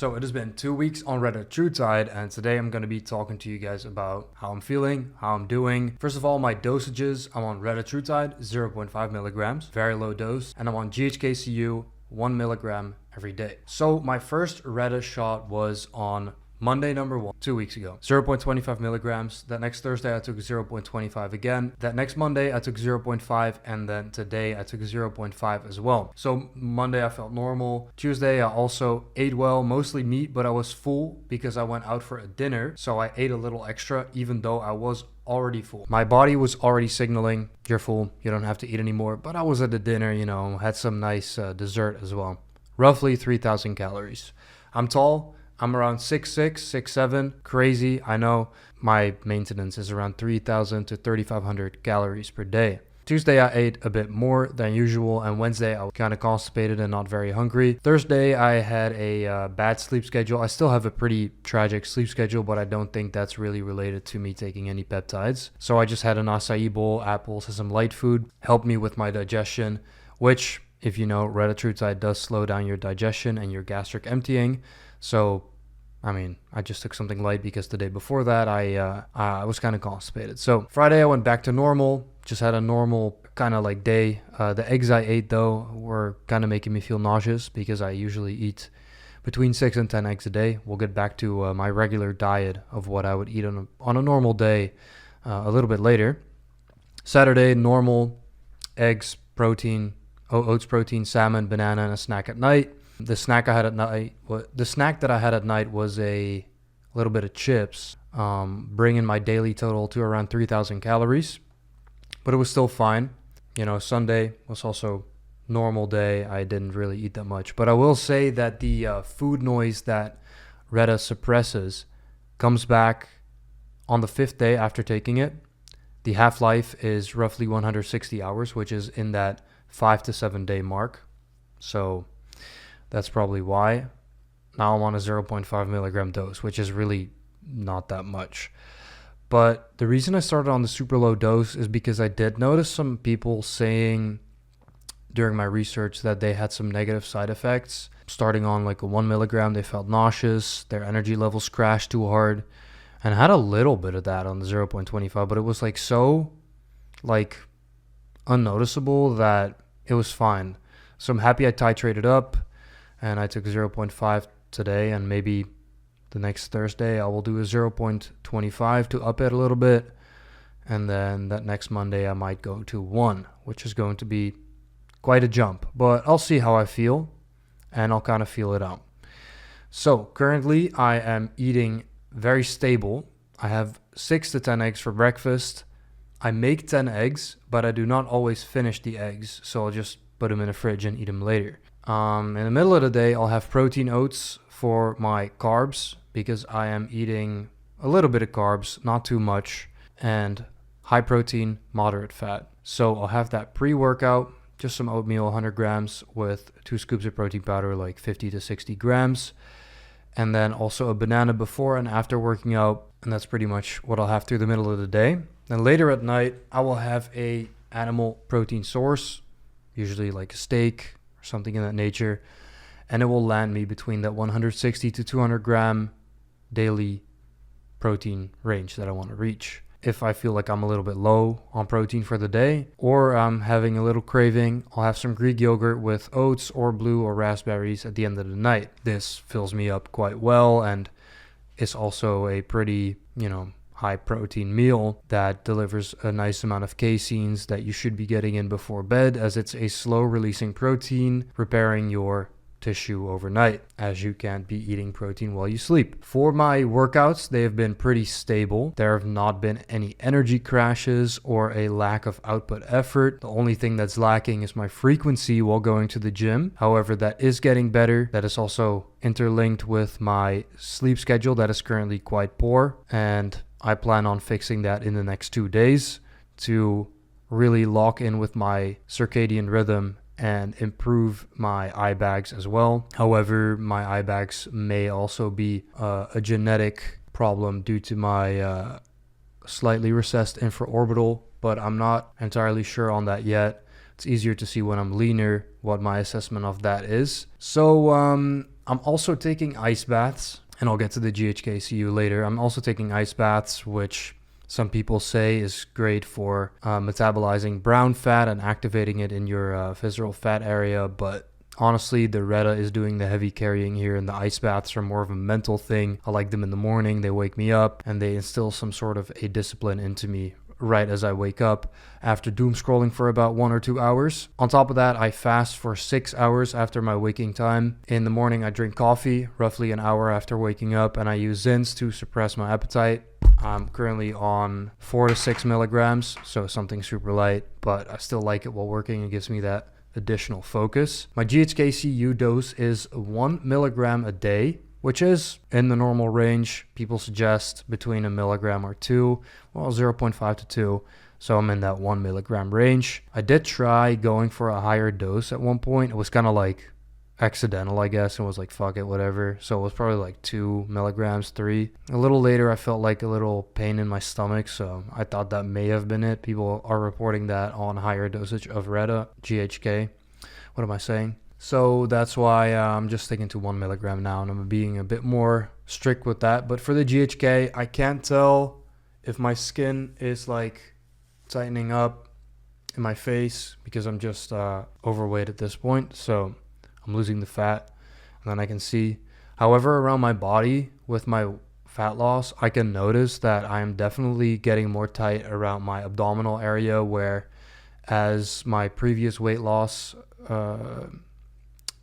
So it has been 2 weeks on Retatrutide, and today I'm going to be talking to you guys about how I'm feeling, how I'm doing. First of all, my dosages. I'm on Retatrutide 0.5 milligrams, very low dose, and I'm on GHK-Cu 1 milligram every day. So my first Reta shot was on Monday number 1, 2 weeks ago, 0.25 milligrams. That next Thursday I took 0.25 again. That next Monday I took 0.5, and then today I took 0.5 as well. So Monday I felt normal. Tuesday I also ate well, mostly meat, but I was full because I went out for a dinner. So I ate a little extra even though I was already full. My body was already signaling, you're full, you don't have to eat anymore. But I was at the dinner, had some nice dessert as well. Roughly 3,000 calories. I'm tall. I'm around 6'6", 6'7", crazy, I know. My maintenance is around 3,000 to 3,500 calories per day. Tuesday I ate a bit more than usual, and Wednesday I was kind of constipated and not very hungry. Thursday I had a bad sleep schedule. I still have a pretty tragic sleep schedule, but I don't think that's really related to me taking any peptides. So I just had an acai bowl, apples, and some light food, helped me with my digestion, which, if you know, Retatrutide does slow down your digestion and your gastric emptying. So I just took something light because the day before that I was kind of constipated. So Friday I went back to normal, just had a normal kind of like day. The eggs I ate though were kind of making me feel nauseous because I usually eat between 6 and 10 eggs a day. We'll get back to my regular diet of what I would eat on a normal day a little bit later. Saturday, normal, eggs, protein, oats protein, salmon, banana, and a snack at night. The snack that I had at night was a little bit of chips, bringing my daily total to around 3,000 calories, but it was still fine. Sunday was also normal day. I didn't really eat that much, but I will say that the food noise that Reta suppresses comes back on the 5th day after taking it. The half-life is roughly 160 hours, which is in that 5 to 7 day mark. So that's probably why. Now I'm on a 0.5 milligram dose, which is really not that much. But the reason I started on the super low dose is because I did notice some people saying during my research that they had some negative side effects. Starting on like a 1 milligram, they felt nauseous, their energy levels crashed too hard. And I had a little bit of that on the 0.25, but it was so unnoticeable that it was fine. So I'm happy I titrated up. And I took 0.5 today, and maybe the next Thursday I will do a 0.25 to up it a little bit. And then that next Monday I might go to 1, which is going to be quite a jump. But I'll see how I feel, and I'll kind of feel it out. So currently I am eating very stable. I have 6 to 10 eggs for breakfast. I make 10 eggs, but I do not always finish the eggs. So I'll just put them in the fridge and eat them later. In the middle of the day, I'll have protein oats for my carbs because I am eating a little bit of carbs, not too much, and high protein, moderate fat. So I'll have that pre-workout, just some oatmeal, 100 grams with 2 scoops of protein powder, like 50 to 60 grams. And then also a banana before and after working out. And that's pretty much what I'll have through the middle of the day. Then later at night, I will have a animal protein source, usually like a steak, something in that nature, and it will land me between that 160 to 200 gram daily protein range that I want to reach. If I feel like I'm a little bit low on protein for the day, or I'm having a little craving, I'll have some Greek yogurt with oats or blue or raspberries at the end of the night. This fills me up quite well, and it's also a pretty, high protein meal that delivers a nice amount of caseins that you should be getting in before bed, as it's a slow releasing protein repairing your tissue overnight, as you can't be eating protein while you sleep. For my workouts, they have been pretty stable. There have not been any energy crashes or a lack of output effort. The only thing that's lacking is my frequency while going to the gym. However, that is getting better. That is also interlinked with my sleep schedule that is currently quite poor, and I plan on fixing that in the next 2 days to really lock in with my circadian rhythm and improve my eye bags as well. However, my eye bags may also be a genetic problem due to my slightly recessed infraorbital, but I'm not entirely sure on that yet. It's easier to see when I'm leaner what my assessment of that is. So I'm I'm also taking ice baths, and I'll get to the GHK-Cu later. I'm also taking ice baths, which some people say is great for metabolizing brown fat and activating it in your visceral fat area, but honestly, the Reta is doing the heavy carrying here, and the ice baths are more of a mental thing. I like them in the morning. They wake me up, and they instill some sort of a discipline into me right as I wake up after doom scrolling for about 1 or 2 hours. On top of that, I fast for 6 hours after my waking time. In the morning, I drink coffee roughly an hour after waking up, and I use Zins to suppress my appetite. I'm currently on 4 to 6 milligrams, so something super light, but I still like it while working. It gives me that additional focus. My GHK-Cu dose is 1 milligram a day, which is in the normal range. People suggest between 1 milligram or 2, well, 0.5 to 2. So I'm in that 1 milligram range. I did try going for a higher dose at one point. It was kind of like accidental, I guess, and was like, fuck it, whatever. So it was probably like 2 milligrams, 3. A little later, I felt like a little pain in my stomach, so I thought that may have been it. People are reporting that on higher dosage of Reta, GHK. What am I saying? So that's why I'm just sticking to 1 milligram now, and I'm being a bit more strict with that. But for the GHK, I can't tell if my skin is like tightening up in my face because I'm just overweight at this point. So I'm losing the fat, and then I can see. However, around my body with my fat loss, I can notice that I'm definitely getting more tight around my abdominal area, where as my previous weight loss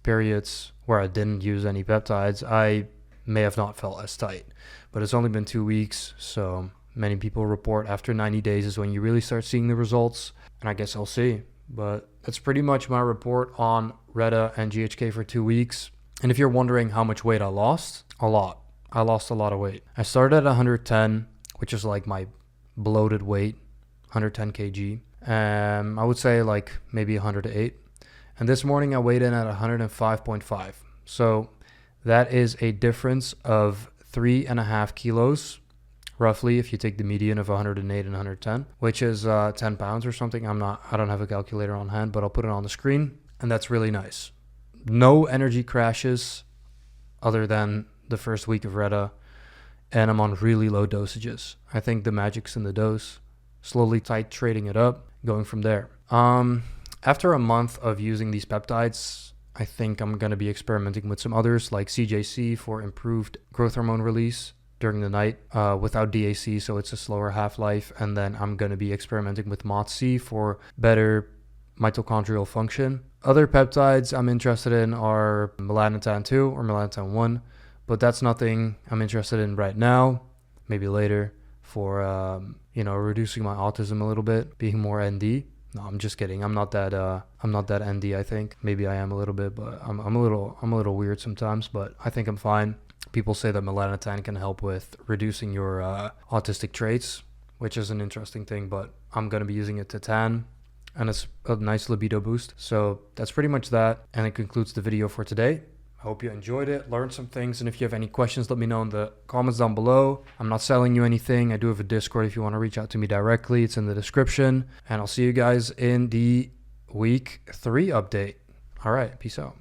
periods where I didn't use any peptides, I may have not felt as tight. But it's only been 2 weeks, so many people report after 90 days is when you really start seeing the results, and I guess I'll see. But that's pretty much my report on Reta and GHK for 2 weeks. And if you're wondering how much weight I lost, a lot. I lost a lot of weight. I started at 110, which is like my bloated weight, 110 kg. I would say like maybe 108. And this morning I weighed in at 105.5. So that is a difference of 3.5 kilos, roughly, if you take the median of 108 and 110, which is 10 pounds or something. I don't have a calculator on hand, but I'll put it on the screen. And that's really nice. No energy crashes other than the first week of Reta. And I'm on really low dosages. I think the magic's in the dose. Slowly titrating it up, going from there. After a month of using these peptides, I think I'm going to be experimenting with some others like CJC for improved growth hormone release during the night without DAC, so it's a slower half-life. And then I'm going to be experimenting with MOTS-C for better mitochondrial function. Other peptides I'm interested in are melanotan 2 or melanotan 1, but that's nothing I'm interested in right now, maybe later, for reducing my autism a little bit, being more ND. No, I'm just kidding. I'm not that ND, I think. Maybe I am a little bit, but I'm a little weird sometimes, but I think I'm fine. People say that melanotan can help with reducing your autistic traits, which is an interesting thing, but I'm going to be using it to tan, and it's a nice libido boost. So that's pretty much that, and it concludes the video for today. I hope you enjoyed it, learned some things, and if you have any questions, let me know in the comments down below. I'm not selling you anything. I do have a Discord if you want to reach out to me directly. It's in the description, and I'll see you guys in the week 3 update. All right, peace out.